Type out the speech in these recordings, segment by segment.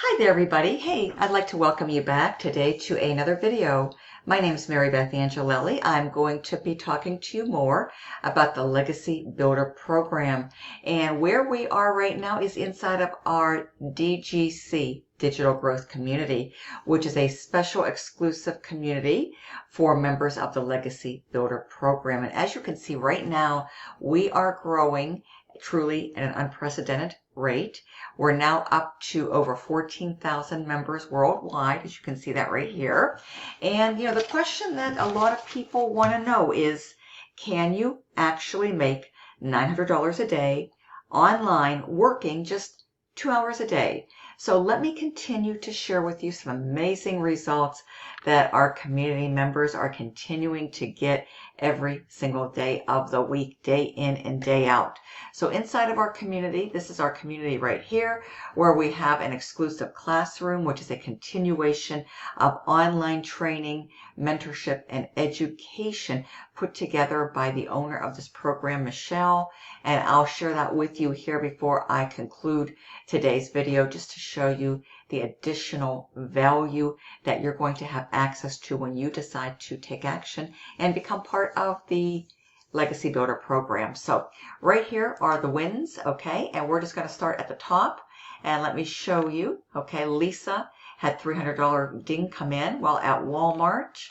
Hi there, everybody. Hey, I'd like to welcome you back today to another video. My name is Marybeth Angelelli. I'm going to be talking to you more about the Legacy Builder program. And where we are right now is inside of our DGC, Digital Growth Community, which is a special exclusive community for members of the Legacy Builder program. And as you can see right now, we are growing truly at an unprecedented rate. We're now up to over 14,000 members worldwide, as you can see that right here. And, the question that a lot of people want to know is, can you actually make $900 a day online working just 2 hours a day? So let me continue to share with you some amazing results that our community members are continuing to get every single day of the week, day in and day out. So inside of our community, this is our community right here, where we have an exclusive classroom, which is a continuation of online training, mentorship, and education put together by the owner of this program, Michelle. And I'll share that with you here before I conclude today's video, just to show you the additional value that you're going to have access to when you decide to take action and become part of the Legacy Builder program. So right here are the wins, okay? And we're just going to start at the top. And let me show you, okay? Lisa had $300 ding come in while at Walmart.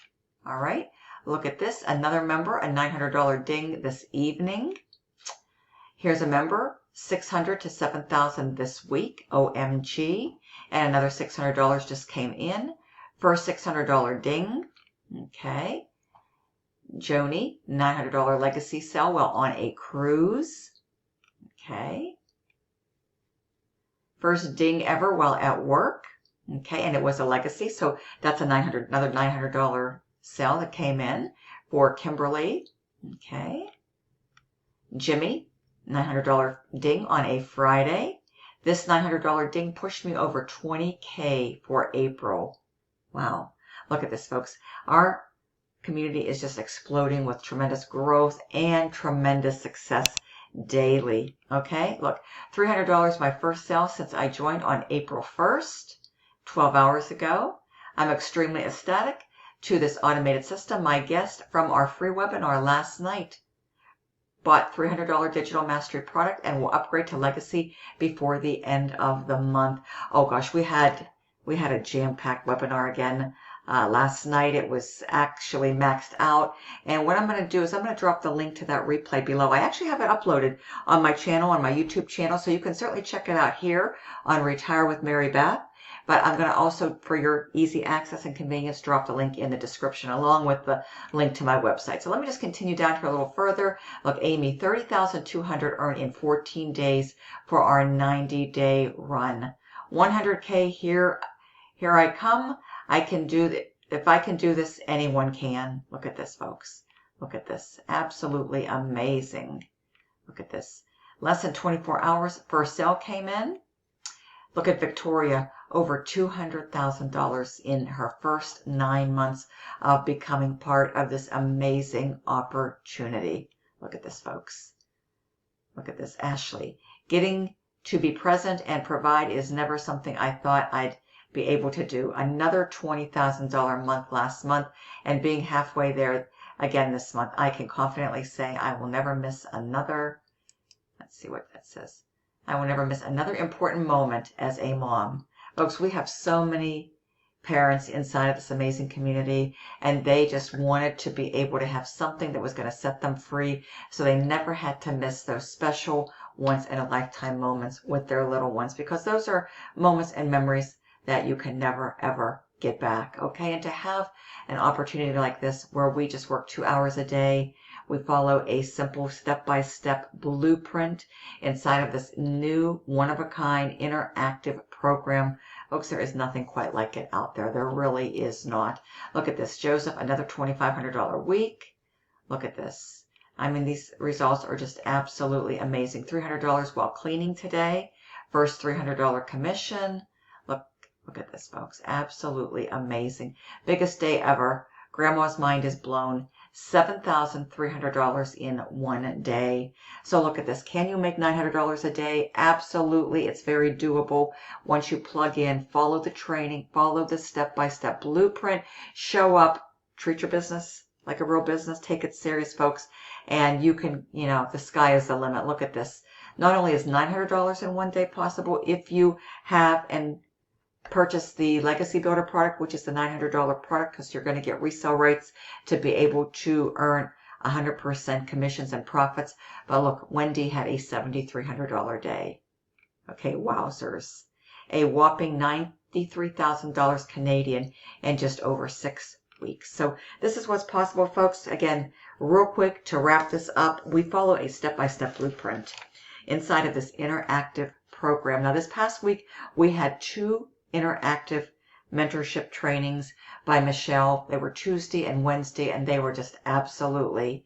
All right. Look at this. Another member, a $900 ding this evening. Here's a member, $600 to $7,000 this week. OMG. And another $600 just came in. First $600 ding. Okay. Joni, $900 legacy sale while on a cruise. Okay. First ding ever while at work. Okay, and it was a legacy, so that's another $900 sale that came in for Kimberly. Okay. Jimmy, $900 ding on a Friday. This $900 ding pushed me over 20K for April. Wow. Look at this, folks. Our community is just exploding with tremendous growth and tremendous success daily. Okay, look, $300 my first sale since I joined on April 1st, 12 hours ago. I'm extremely ecstatic to this automated system. My guest from our free webinar last night bought $300 digital mastery product and will upgrade to Legacy before the end of the month. Oh gosh, we had a jam-packed webinar again. Last night it was actually maxed out, and what I'm going to do is I'm going to drop the link to that replay below. I actually have it uploaded on my channel, on my YouTube channel, so you can certainly check it out here on Retire with Marybeth. But I'm going to also, for your easy access and convenience, drop the link in the description along with the link to my website. So let me just continue down here a little further. Look, Amy, $30,200 earned in 14 days for our 90-day run. 100K here I come. I can do that. If I can do this, anyone can. Look at this, folks. Look at this. Absolutely amazing. Look at this. Less than 24 hours, first sale came in. Look at Victoria, over $200,000 in her first 9 months of becoming part of this amazing opportunity. Look at this, folks. Look at this. Ashley, getting to be present and provide is never something I thought I'd be able to do. Another $20,000 month last month, and being halfway there again this month. I can confidently say I will never miss another, let's see what that says. I will never miss another important moment as a mom. Folks, we have so many parents inside of this amazing community, and they just wanted to be able to have something that was going to set them free, so they never had to miss those special once in a lifetime moments with their little ones, because those are moments and memories that you can never ever get back. Okay, and to have an opportunity like this where we just work 2 hours a day, we follow a simple step-by-step blueprint inside of this new one-of-a-kind interactive program. Folks, there is nothing quite like it out there. There really is not. Look at this. Joseph, another $2,500 week. Look at this. I mean, these results are just absolutely amazing. $300 while cleaning today. First $300 commission. Look at this, folks. Absolutely amazing. Biggest day ever. Grandma's mind is blown. $7,300 in one day. So look at this. Can you make $900 a day? Absolutely. It's very doable. Once you plug in, follow the training, follow the step-by-step blueprint, show up, treat your business like a real business, take it serious, folks, and you can, the sky is the limit. Look at this. Not only is $900 in one day possible, if you have and purchase the Legacy Builder product, which is the $900 product, because you're going to get resale rates to be able to earn 100% commissions and profits. But look, Wendy had a $7,300 day. Okay, wowzers. A whopping $93,000 Canadian in just over 6 weeks. So this is what's possible, folks. Again, real quick to wrap this up, we follow a step-by-step blueprint inside of this interactive program. Now, this past week, we had 2 interactive mentorship trainings by Michelle. They were Tuesday and Wednesday, and they were just absolutely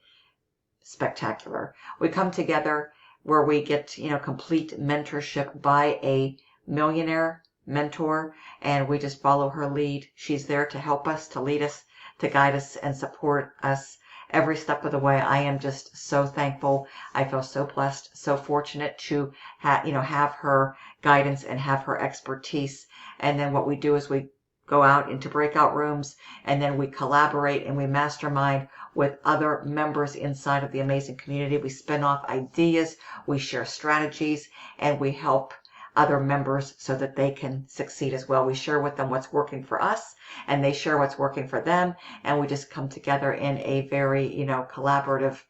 spectacular. We come together where we get, complete mentorship by a millionaire mentor, and we just follow her lead. She's there to help us, to lead us, to guide us, and support us every step of the way. I am just so thankful. I feel so blessed, so fortunate to have her guidance and have her expertise. And then what we do is we go out into breakout rooms, and then we collaborate and we mastermind with other members inside of the amazing community. We spin off ideas, we share strategies, and we help other members so that they can succeed as well. We share with them what's working for us, and they share what's working for them, and we just come together in a very, collaborative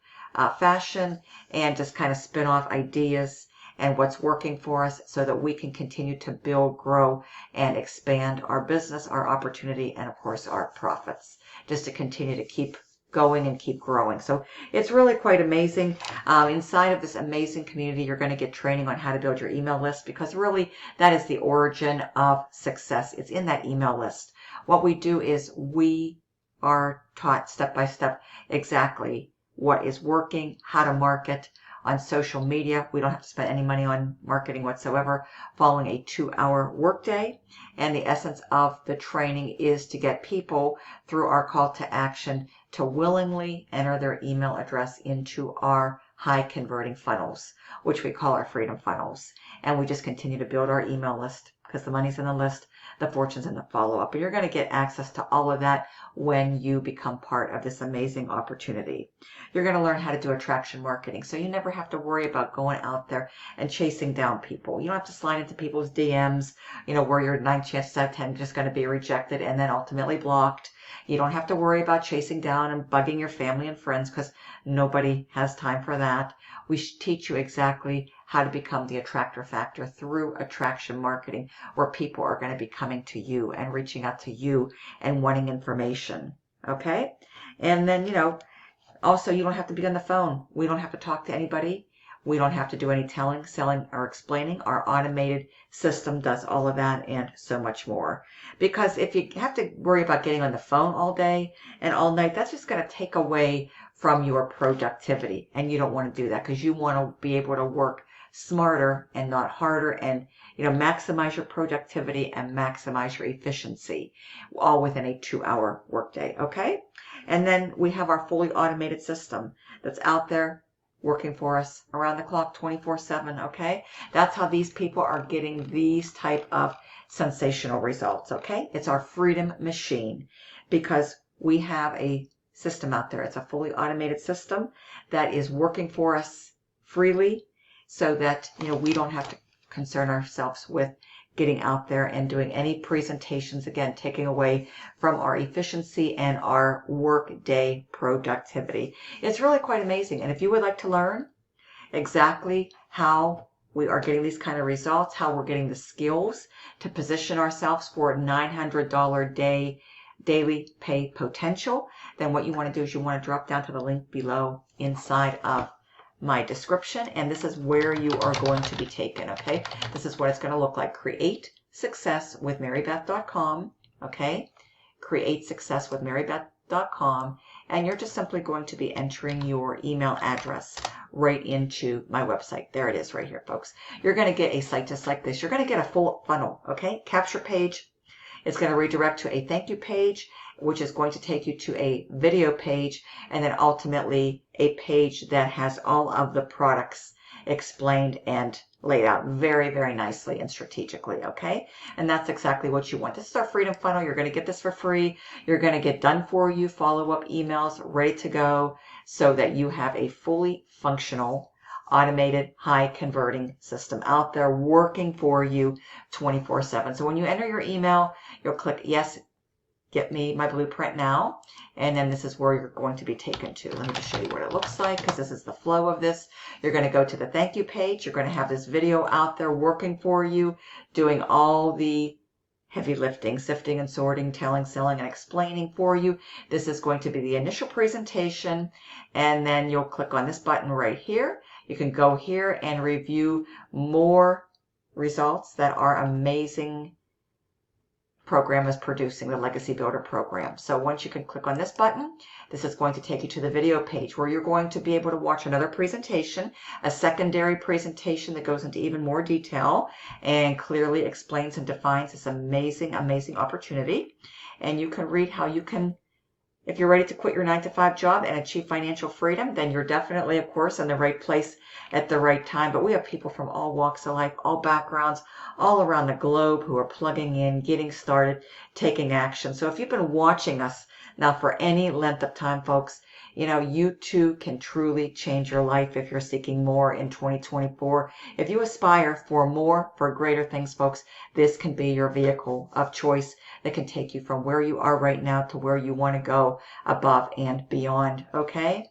fashion and just kind of spin off ideas and what's working for us so that we can continue to build, grow, and expand our business, our opportunity, and of course our profits, just to continue to keep going and keep growing. So it's really quite amazing. Inside of this amazing community, you're going to get training on how to build your email list, because really that is the origin of success. It's in that email list. What we do is we are taught step by step exactly what is working, how to market on social media. We don't have to spend any money on marketing whatsoever, following a 2-hour workday. And the essence of the training is to get people through our call to action to willingly enter their email address into our high converting funnels, which we call our freedom funnels. And we just continue to build our email list, because the money's in the list, the fortune's in the follow-up. And you're going to get access to all of that when you become part of this amazing opportunity. You're going to learn how to do attraction marketing, so you never have to worry about going out there and chasing down people. You don't have to slide into people's DMs, where you're 9 chances out of 10 just going to be rejected and then ultimately blocked. You don't have to worry about chasing down and bugging your family and friends, because nobody has time for that. We teach you exactly how to become the attractor factor through attraction marketing, where people are going to be coming to you and reaching out to you and wanting information. Okay? And then, also, you don't have to be on the phone. We don't have to talk to anybody. We don't have to do any telling, selling, or explaining. Our automated system does all of that and so much more. Because if you have to worry about getting on the phone all day and all night, that's just going to take away from your productivity. And you don't want to do that, because you want to be able to work smarter and not harder, and maximize your productivity and maximize your efficiency, all within a 2-hour workday. Okay? And then we have our fully automated system that's out there working for us around the clock, 24/7. Okay? That's how these people are getting these type of sensational results. Okay? It's our freedom machine, because we have a system out there. It's a fully automated system that is working for us freely, so that we don't have to concern ourselves with getting out there and doing any presentations, again, taking away from our efficiency and our workday productivity. It's really quite amazing. And if you would like to learn exactly how we are getting these kind of results, how we're getting the skills to position ourselves for $900 daily pay potential, then what you want to do is you want to drop down to the link below inside of my description, and this is where you are going to be taken. Okay, this is what it's going to look like. CreateSuccessWithMarybeth.com. Okay, CreateSuccessWithMarybeth.com, and you're just simply going to be entering your email address right into my website. There it is right here, folks. You're going to get a site just like this. You're going to get a full funnel. Okay, capture page. It's going to redirect to a thank you page, which is going to take you to a video page, and then ultimately a page that has all of the products explained and laid out very, very nicely and strategically, okay? And that's exactly what you want. This is our Freedom Funnel. You're going to get this for free. You're going to get done for you, follow-up emails ready to go so that you have a fully functional, automated, high-converting system out there working for you 24/7. So when you enter your email, you'll click yes, get me my blueprint now, and then this is where you're going to be taken to. Let me just show you what it looks like, because this is the flow of this. You're going to go to the thank you page. You're going to have this video out there working for you, doing all the heavy lifting, sifting and sorting, telling, selling, and explaining for you. This is going to be the initial presentation, and then you'll click on this button right here. You can go here and review more results that our amazing program is producing, the Legacy Builder program. So once you can click on this button, this is going to take you to the video page where you're going to be able to watch another presentation, a secondary presentation that goes into even more detail and clearly explains and defines this amazing, amazing opportunity. And you can read how you can, if you're ready to quit your 9-to-5 job and achieve financial freedom, then you're definitely, of course, in the right place at the right time. But we have people from all walks of life, all backgrounds, all around the globe who are plugging in, getting started, taking action. So if you've been watching us now for any length of time, folks, you know, you too can truly change your life if you're seeking more in 2024. If you aspire for more, for greater things, folks, this can be your vehicle of choice that can take you from where you are right now to where you want to go above and beyond, okay?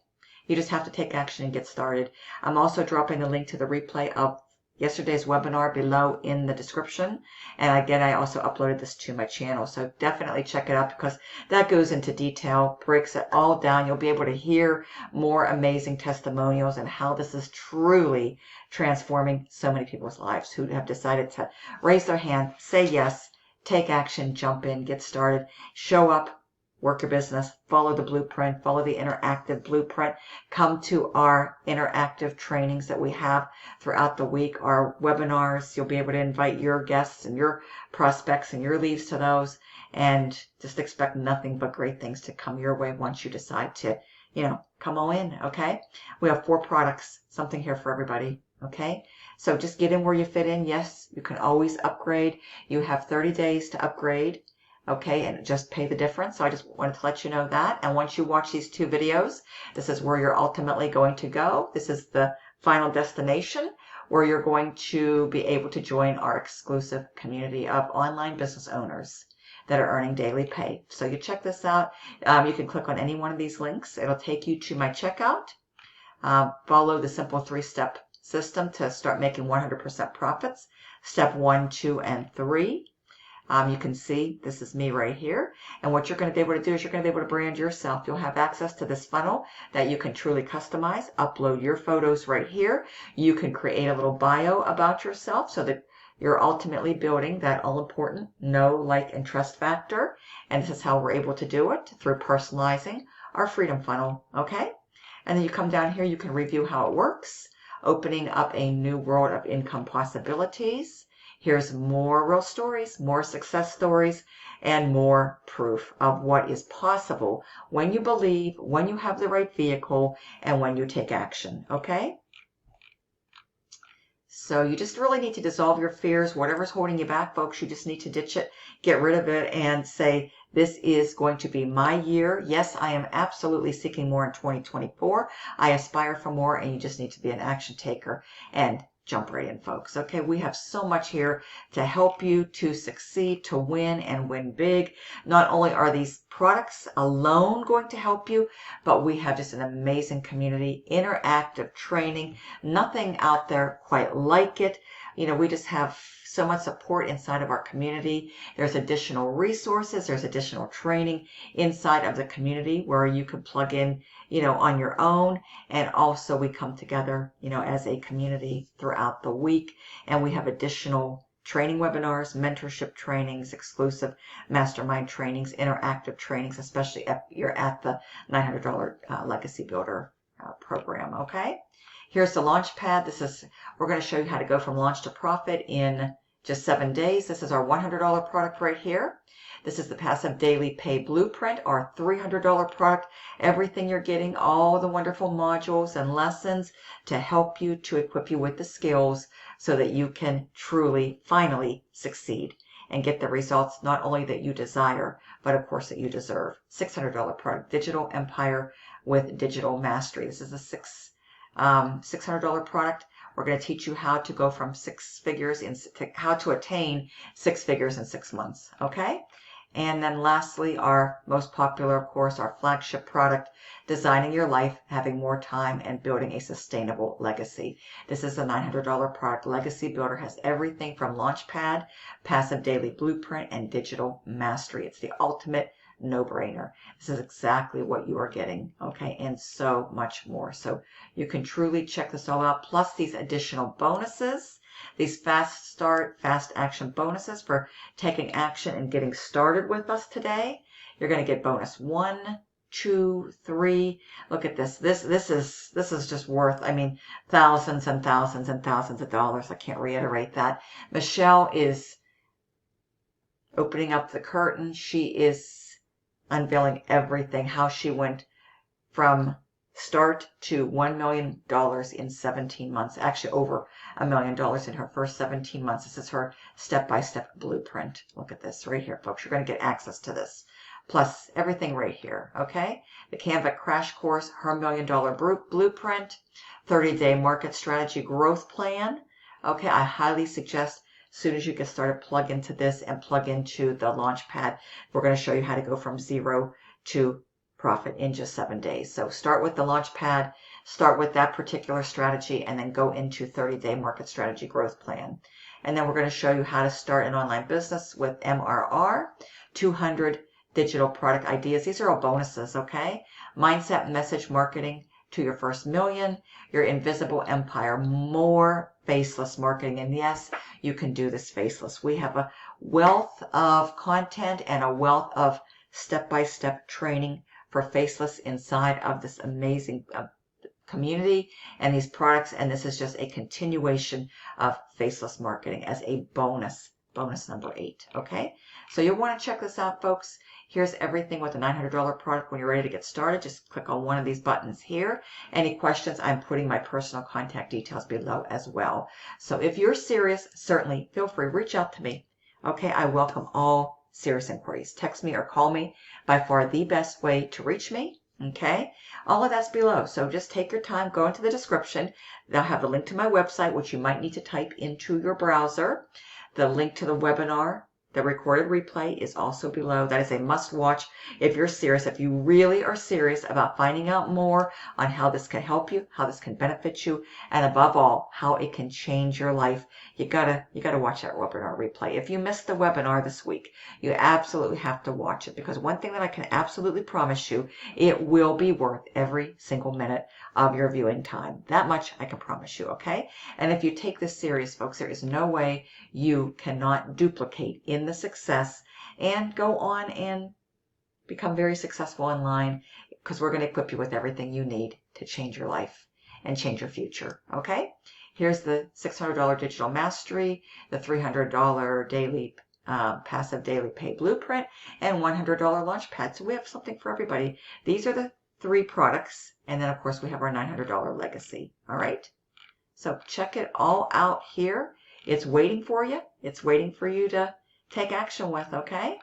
You just have to take action and get started. I'm also dropping a link to the replay of yesterday's webinar below in the description. And again, I also uploaded this to my channel. So definitely check it out because that goes into detail, breaks it all down. You'll be able to hear more amazing testimonials and how this is truly transforming so many people's lives who have decided to raise their hand, say yes, take action, jump in, get started, show up, work your business, follow the blueprint, follow the interactive blueprint, come to our interactive trainings that we have throughout the week, our webinars. You'll be able to invite your guests and your prospects and your leads to those, and just expect nothing but great things to come your way once you decide to, you know, come all in, okay? We have 4 products, something here for everybody, okay? So just get in where you fit in. Yes, you can always upgrade. You have 30 days to upgrade. Okay, and just pay the difference. So I just wanted to let you know that. And once you watch these 2 videos, this is where you're ultimately going to go. This is the final destination where you're going to be able to join our exclusive community of online business owners that are earning daily pay. So you check this out. You can click on any one of these links. It'll take you to my checkout. Follow the simple 3-step system to start making 100% profits. Step 1, 2, and 3. You can see this is me right here. And what you're going to be able to do is you're going to be able to brand yourself. You'll have access to this funnel that you can truly customize, upload your photos right here. You can create a little bio about yourself so that you're ultimately building that all-important know, like, and trust factor. And this is how we're able to do it, through personalizing our Freedom Funnel, okay? And then you come down here, you can review how it works, opening up a new world of income possibilities. Here's more real stories, more success stories, and more proof of what is possible when you believe, when you have the right vehicle, and when you take action, okay? So you just really need to dissolve your fears. Whatever's holding you back, folks, you just need to ditch it, get rid of it, and say, this is going to be my year. Yes, I am absolutely seeking more in 2024. I aspire for more, and you just need to be an action taker and jump right in, folks. Okay, we have so much here to help you to succeed, to win, and win big. Not only are these products alone going to help you, but we have just an amazing community, interactive training, nothing out there quite like it. You know, we just have so much support inside of our community. There's additional resources, there's additional training inside of the community where you can plug in, you know, on your own. And also we come together, you know, as a community throughout the week. And we have additional training webinars, mentorship trainings, exclusive mastermind trainings, interactive trainings, especially if you're at the $900 Legacy Builder program, okay? Here's the launch pad. We're going to show you how to go from launch to profit in just 7 days. This is our $100 product right here. This is the Passive Daily Pay Blueprint, our $300 product. Everything you're getting, all the wonderful modules and lessons to help you, to equip you with the skills so that you can truly, finally succeed and get the results not only that you desire, but of course that you deserve. $600 product, Digital Empire with Digital Mastery. This is a $600 product. We're going to teach you how to go from 6 figures how to attain 6 figures in 6 months. Okay? And then lastly, our most popular, of course, our flagship product, Designing Your Life, Having More Time, and Building a Sustainable Legacy. This is a $900 product. Legacy Builder has everything from Launchpad, Passive Daily Blueprint, and Digital Mastery. It's the ultimate no-brainer. This is exactly what you are getting, okay, and so much more. So you can truly check this all out, plus these additional bonuses, these fast start, fast action bonuses for taking action and getting started with us today. You're going to get bonus 1, 2, 3. Look at this. This is just worth, I mean, thousands and thousands and thousands of dollars. I can't reiterate that. Michelle is opening up the curtain. She is unveiling everything, how she went from start to $1 million in 17 months, actually over $1 million in her first 17 months. This is her step-by-step blueprint. Look at this right here, folks. You're going to get access to this, plus everything right here, okay? The Canva Crash Course, her $1 million blueprint, 30-day market strategy growth plan. Okay, I highly suggest as soon as you get started, plug into this and plug into the Launchpad. We're going to show you how to go from 0 to profit in just 7 days. So start with the Launchpad, start with that particular strategy, and then go into 30-day market strategy growth plan. And then we're going to show you how to start an online business with MRR, 200 digital product ideas. These are all bonuses, okay? Mindset and message marketing to your first million, your invisible empire, more faceless marketing. And yes, you can do this faceless. We have a wealth of content and a wealth of step-by-step training for faceless inside of this amazing community and these products. And this is just a continuation of faceless marketing as a bonus number 8. Okay, so you'll want to check this out, folks. Here's everything with a $900 product. When you're ready to get started, just click on one of these buttons here. Any questions, I'm putting my personal contact details below as well. So if you're serious, certainly feel free, reach out to me. Okay, I welcome all serious inquiries. Text me or call me. By far the best way to reach me. Okay, all of that's below. So just take your time, go into the description. They'll have the link to my website, which you might need to type into your browser. The link to the webinar, the recorded replay, is also below. That is a must watch if you're serious, if you really are serious about finding out more on how this can help you, how this can benefit you, and above all, how it can change your life. You gotta watch that webinar replay. If you missed the webinar this week, you absolutely have to watch it, because one thing that I can absolutely promise you, it will be worth every single minute of your viewing time. That much I can promise you, okay? And if you take this serious, folks, there is no way you cannot duplicate in the success and go on and become very successful online, because we're going to equip you with everything you need to change your life and change your future, okay? Here's the $600 digital mastery, the $300 daily passive daily pay blueprint, and $100 Launchpad. So we have something for everybody. These are the 3 products, and then of course we have our $900 legacy. All right, so check it all out here. It's waiting for you. It's waiting for you to take action with, okay?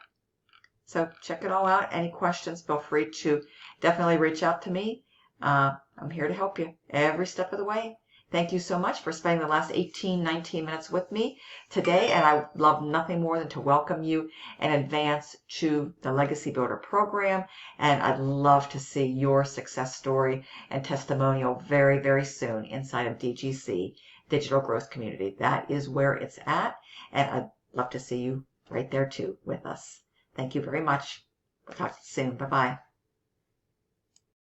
So check it all out. Any questions, feel free to definitely reach out to me. I'm here to help you every step of the way. Thank you so much for spending the last 18, 19 minutes with me today. And I would love nothing more than to welcome you in advance to the Legacy Builder program. And I'd love to see your success story and testimonial very, very soon inside of DGC, Digital Growth Community. That is where it's at. And I'd love to see you right there too with us. Thank you very much. We'll talk to you soon. Bye-bye.